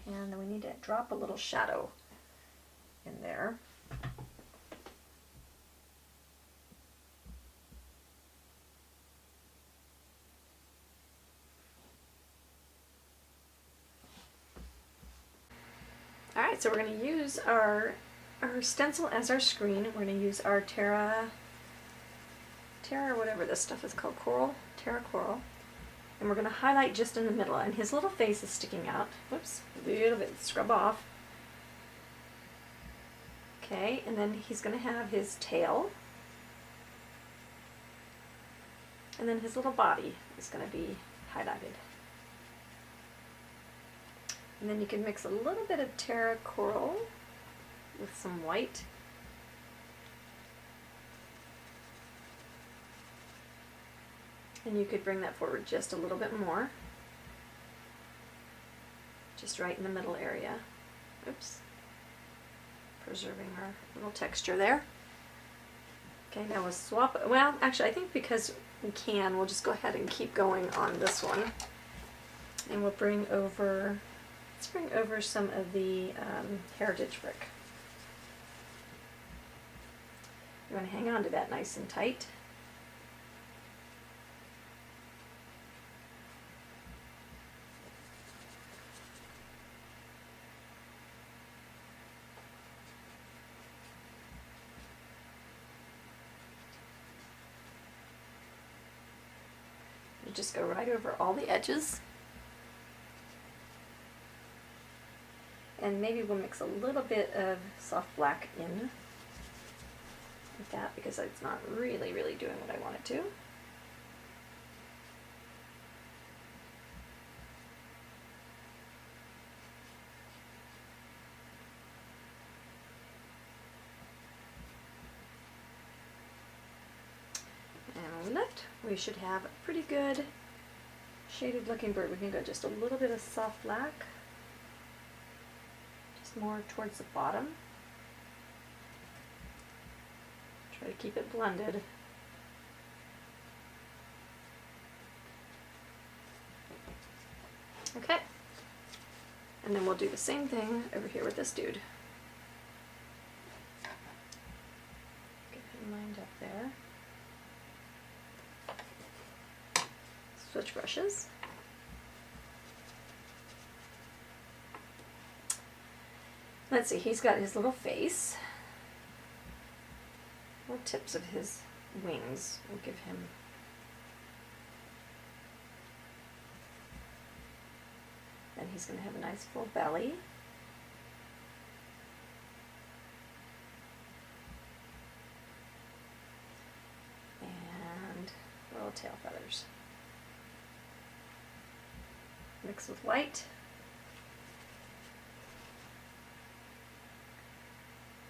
And then we need to drop a little shadow in there. All right, so we're going to use our stencil as our screen. We're going to use our Terra, whatever this stuff is called, Terra Coral. And we're going to highlight just in the middle, and his little face is sticking out. Whoops, a little bit, scrub off. Okay, and then he's going to have his tail. And then his little body is going to be highlighted. And then you can mix a little bit of Terra Coral with some white. And you could bring that forward just a little bit more. Just right in the middle area. Oops. Preserving our little texture there. Okay, now we'll swap. Well, actually, I think because we can, we'll just go ahead and keep going on this one. And we'll bring over, let's bring over some of the heritage brick. You want to hang on to that nice and tight. You just go right over all the edges. And maybe we'll mix a little bit of soft black in with that because it's not really doing what I want it to. And when we lift, we should have a pretty good shaded looking bird. We can go just a little bit of soft black, just more towards the bottom. Try to keep it blended. Okay. And then we'll do the same thing over here with this dude. Get him lined up there. Switch brushes. Let's see, he's got his little face. Little tips of his wings will give him And he's going to have a nice full belly. And little tail feathers. Mix with white.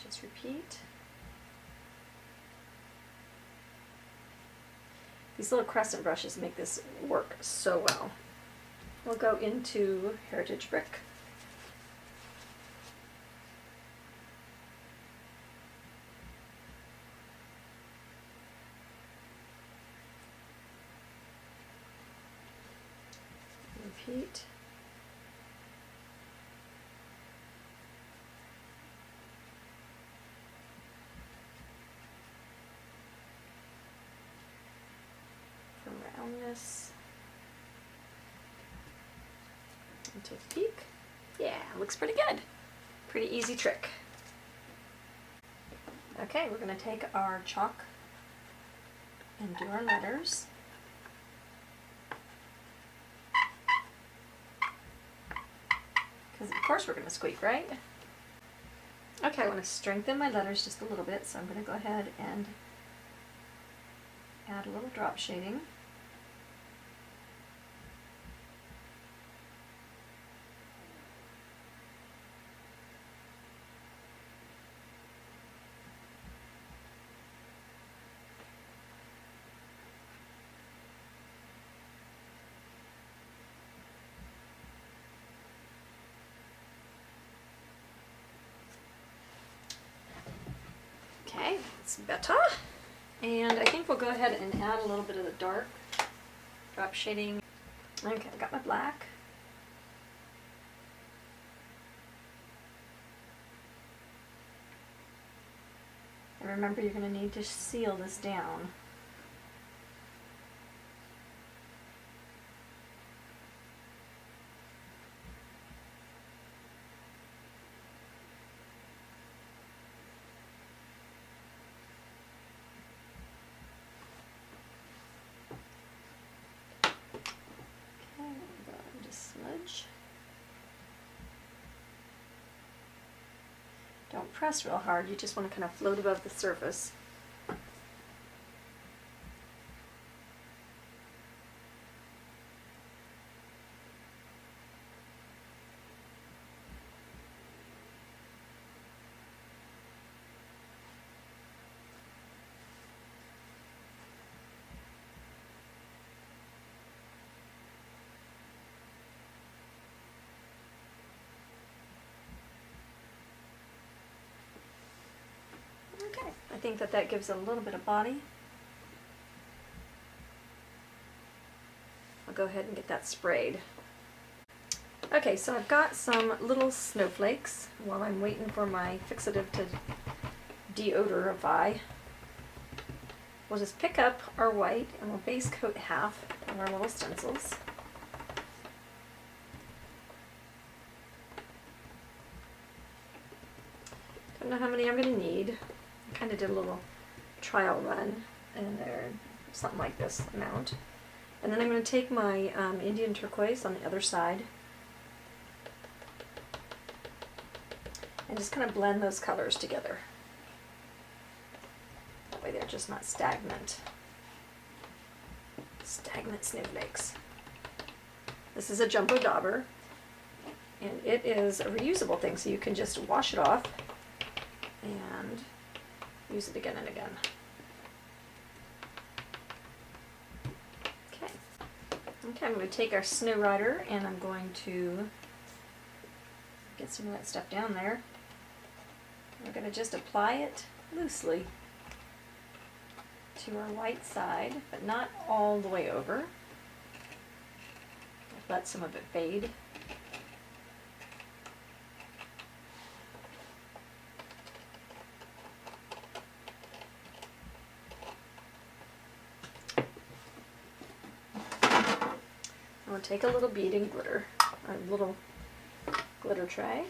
Just repeat. These little crescent brushes make this work so well. We'll go into Heritage Brick. Repeat. For roundness. And take a peek. Yeah, looks pretty good. Pretty easy trick. Okay, we're going to take our chalk and do our letters. Because of course we're going to squeak, right? Okay, I want to strengthen my letters just a little bit, so I'm going to go ahead and add a little drop shading. Okay, that's better. And I think we'll go ahead and add a little bit of the dark drop shading. Okay, I've got my black. And remember, you're going to need to seal this down. Smudge. Don't press real hard, you just want to kind of float above the surface. Okay, I think that that gives it a little bit of body. I'll go ahead and get that sprayed. Okay, so I've got some little snowflakes while I'm waiting for my fixative to deodorify. We'll just pick up our white and we'll base coat half of our little stencils. Don't know how many I'm going to need. I kind of did a little trial run and they're something like this amount. And then I'm going to take my Indian turquoise on the other side and just kind of blend those colors together. That way they're just not stagnant. Stagnant snowflakes. This is a jumbo dauber and it is a reusable thing, so you can just wash it off and use it again and again. Okay. Okay, I'm going to take our Snow Rider and I'm going to get some of that stuff down there. We're going to just apply it loosely to our white side, but not all the way over. Let some of it fade. We'll take a little beading glitter, a little glitter tray.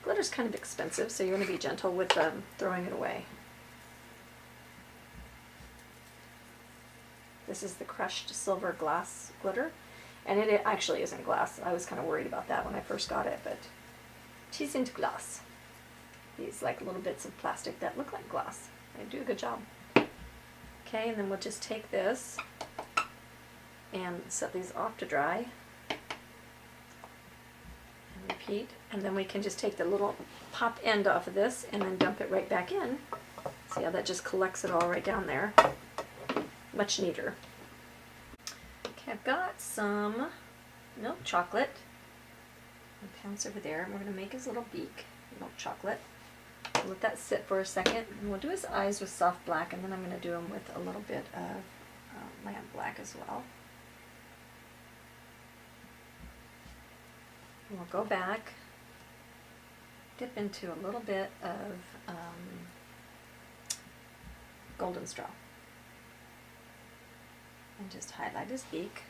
Glitter's kind of expensive, so you want to be gentle with throwing it away. This is the crushed silver glass glitter, And it actually isn't glass. I was kind of worried about that when I first got it, but it isn't glass. These like little bits of plastic that look like glass. They do a good job. Okay, and then we'll just take this and set these off to dry. And repeat. And then we can just take the little pop end off of this and then dump it right back in. See how that just collects it all right down there. Much neater. Okay, I've got some milk chocolate. I'll pounce over there, and we're going to make his little beak, milk chocolate. We'll let that sit for a second, and we'll do his eyes with soft black, and then I'm going to do them with a little bit of lamp black as well. And we'll go back, dip into a little bit of golden straw, and just highlight his beak.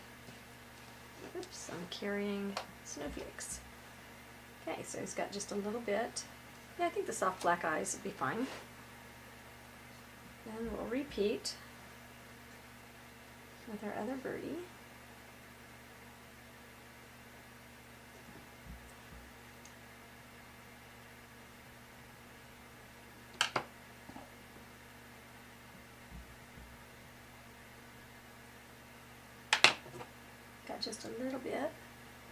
Oops, I'm carrying snowflakes. Okay, so he's got just a little bit. Yeah, I think the soft black eyes would be fine. Then we'll repeat with our other birdie. Got just a little bit.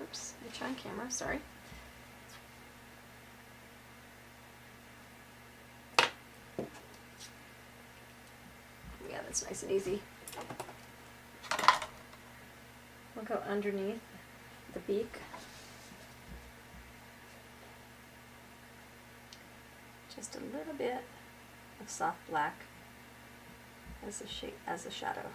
Oops, I'm trying camera, sorry. Yeah, that's nice and easy. We'll go underneath the beak. Just a little bit of soft black as a shape, as a shadow.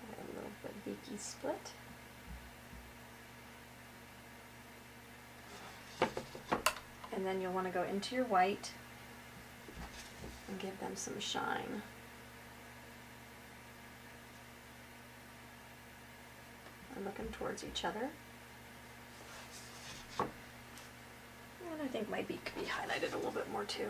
A little bit beaky split. And then you'll want to go into your white and give them some shine. And looking towards each other. And I think my beak could be highlighted a little bit more too.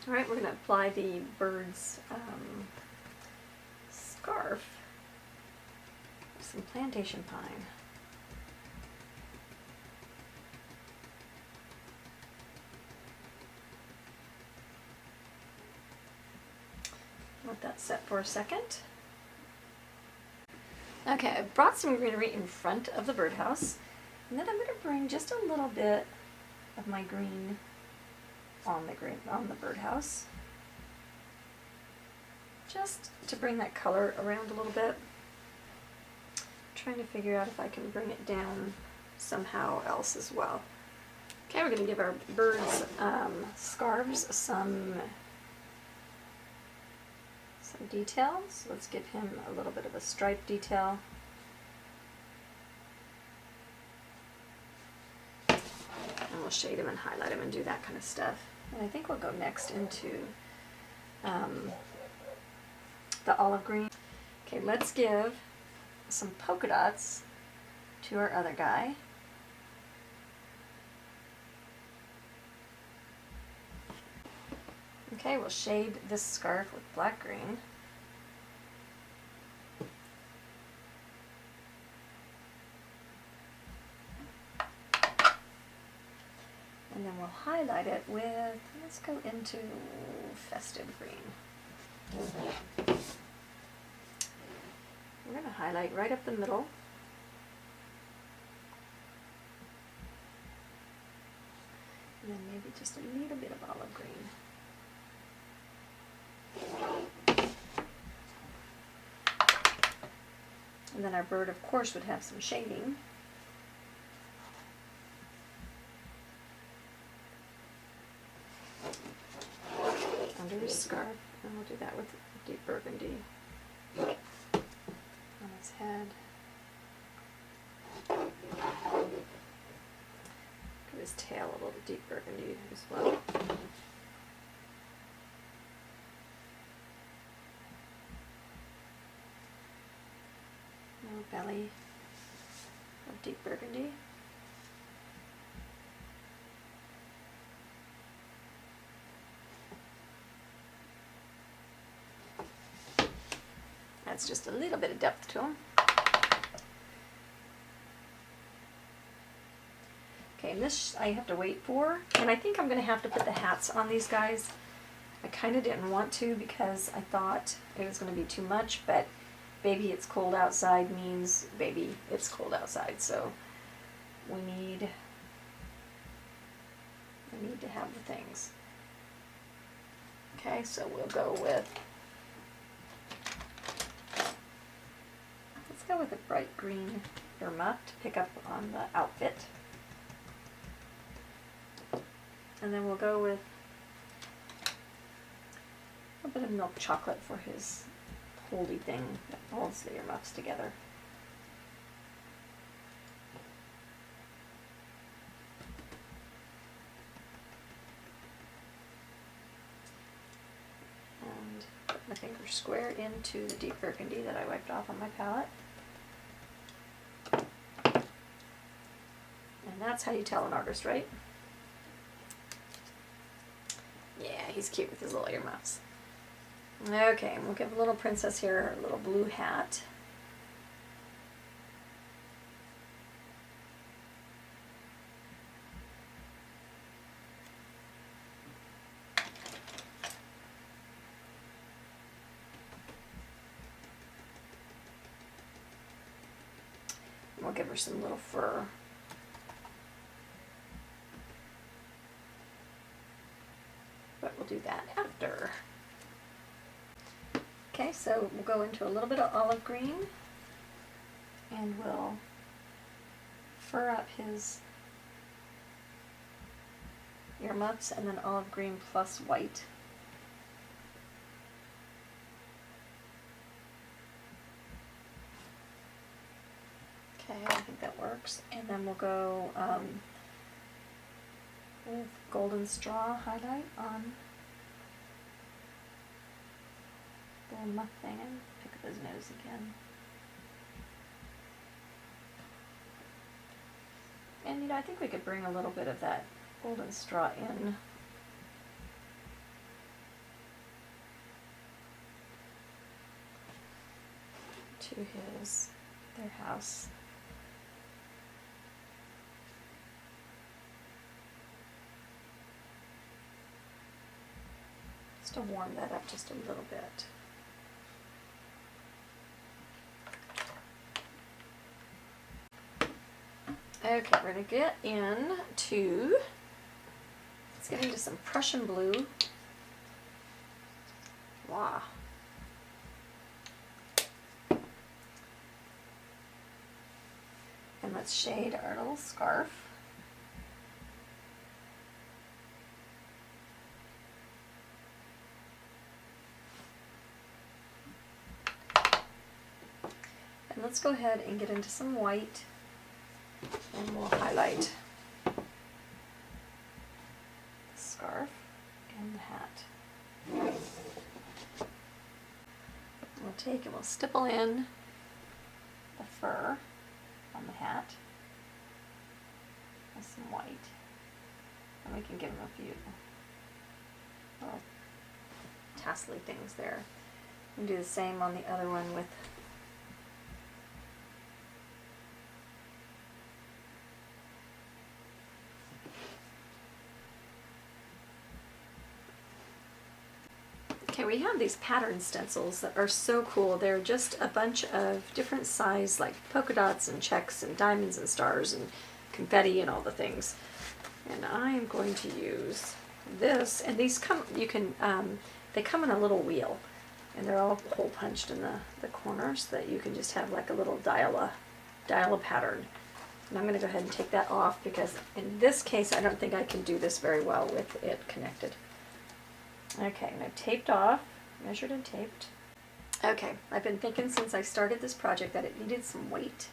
Alright, we're going to apply the bird's scarf with some plantation pine. Let that set for a second. Okay, I brought some greenery in front of the birdhouse, and then I'm going to bring just a little bit of my green on the birdhouse, just to bring that color around a little bit. I'm trying to figure out if I can bring it down somehow else as well. Okay, we're going to give our birds scarves some details. Let's give him a little bit of a stripe detail. And we'll shade him and highlight him and do that kind of stuff. And I think we'll go next into the olive green. Okay, let's give some polka dots to our other guy. Okay, we'll shade this scarf with black green. And then we'll highlight it with, let's go into festive green. We're going to highlight right up the middle. And then maybe just a little bit of olive green. And then our bird, of course, would have some shading. Under his scarf, and we'll do that with deep burgundy on his head. Give his tail a little deep burgundy as well. Valley of Deep Burgundy. That's just a little bit of depth to them. Okay, this I have to wait for, and I think I'm going to have to put the hats on these guys. I kind of didn't want to because I thought it was going to be too much, but baby it's cold outside means baby it's cold outside, so we need to have the things. Okay, so we'll go with, let's go with a bright green earmuff to pick up on the outfit. And then we'll go with a bit of milk chocolate for his holdy thing that holds the earmuffs together. And put my finger square into the deep burgundy that I wiped off on my palette. And that's how you tell an artist, right? Yeah, he's cute with his little earmuffs. Okay, we'll give a little princess here a little blue hat. We'll give her some little fur. But we'll do that after. Okay, so we'll go into a little bit of olive green and we'll fur up his earmuffs, and then olive green plus white. Okay, I think that works. And then we'll go with golden straw highlight on the little muff thing and pick up his nose again. And you know, I think we could bring a little bit of that golden straw in. To their house. Just to warm that up just a little bit. Okay, we're going to get into, let's get into some Prussian blue. Wow. And let's shade our little scarf. And let's go ahead and get into some white. And we'll highlight the scarf and the hat. We'll take and we'll stipple in the fur on the hat with some white. And we can give him a few little tassely things there. And do the same on the other one with Okay, we have these pattern stencils that are so cool. They're just a bunch of different size, like polka dots and checks and diamonds and stars and confetti and all the things. And I am going to use this, and these come, you can, they come in a little wheel, and they're all hole punched in the corners so that you can just have like a little dial a pattern. And I'm going to go ahead and take that off because in this case I don't think I can do this very well with it connected. Okay, and I've taped off, measured and taped. Okay, I've been thinking since I started this project that it needed some weight.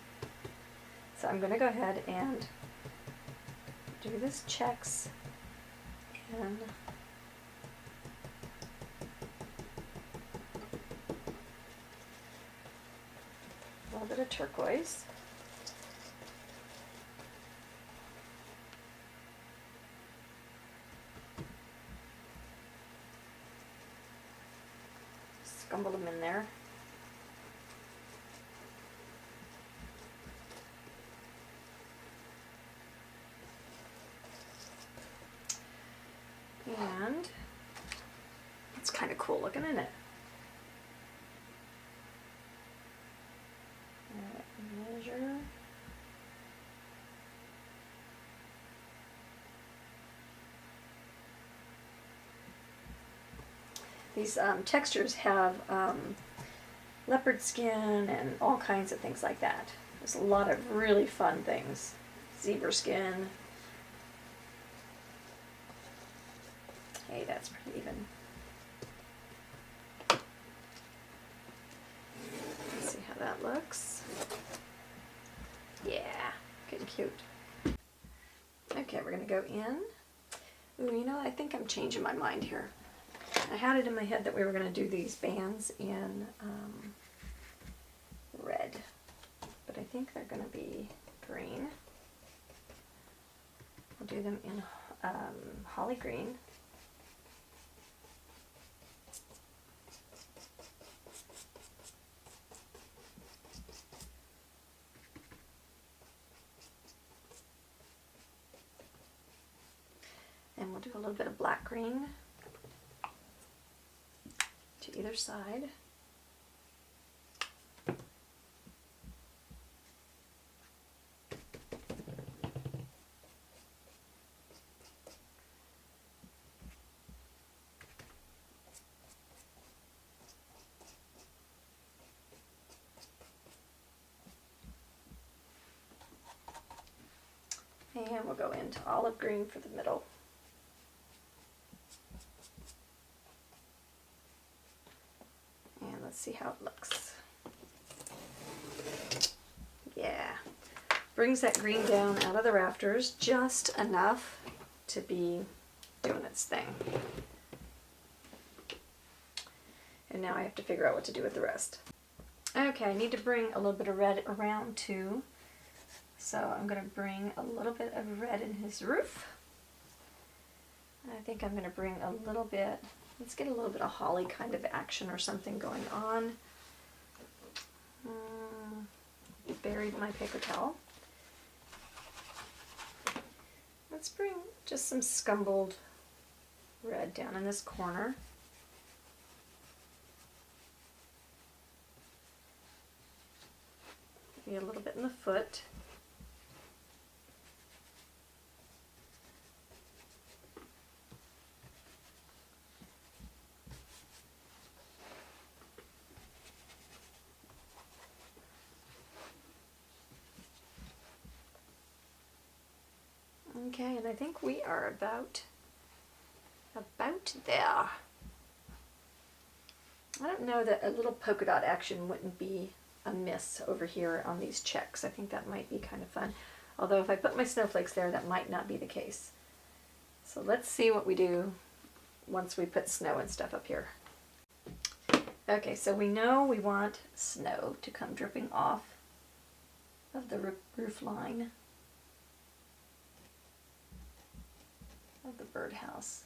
So I'm going to go ahead and do this checks and little bit of turquoise. Scumble them in there. And it's kind of cool looking, isn't it? Measure. These textures have leopard skin and all kinds of things like that. There's a lot of really fun things. Zebra skin. Hey, that's pretty even. Let's see how that looks. Yeah, getting cute. Okay, we're gonna go in. Ooh, you know, I think I'm changing my mind here. I had it in my head that we were gonna do these bands in red, but I think they're gonna be green. I'll do them in holly green. And we'll do a little bit of black green to either side. And we'll go into olive green for the middle. And let's see how it looks. Yeah. Brings that green down out of the rafters just enough to be doing its thing. And now I have to figure out what to do with the rest. Okay, I need to bring a little bit of red around too. So I'm going to bring a little bit of red in his roof. I think I'm going to bring a little bit, let's get a little bit of holly kind of action or something going on. Buried my paper towel. Let's bring just some scumbled red down in this corner. Maybe a little bit in the foot. Okay, and I think we are about there. I don't know that a little polka dot action wouldn't be amiss over here on these checks. I think that might be kind of fun. Although if I put my snowflakes there, that might not be the case. So let's see what we do once we put snow and stuff up here. Okay, so we know we want snow to come dripping off of the roof line of the birdhouse.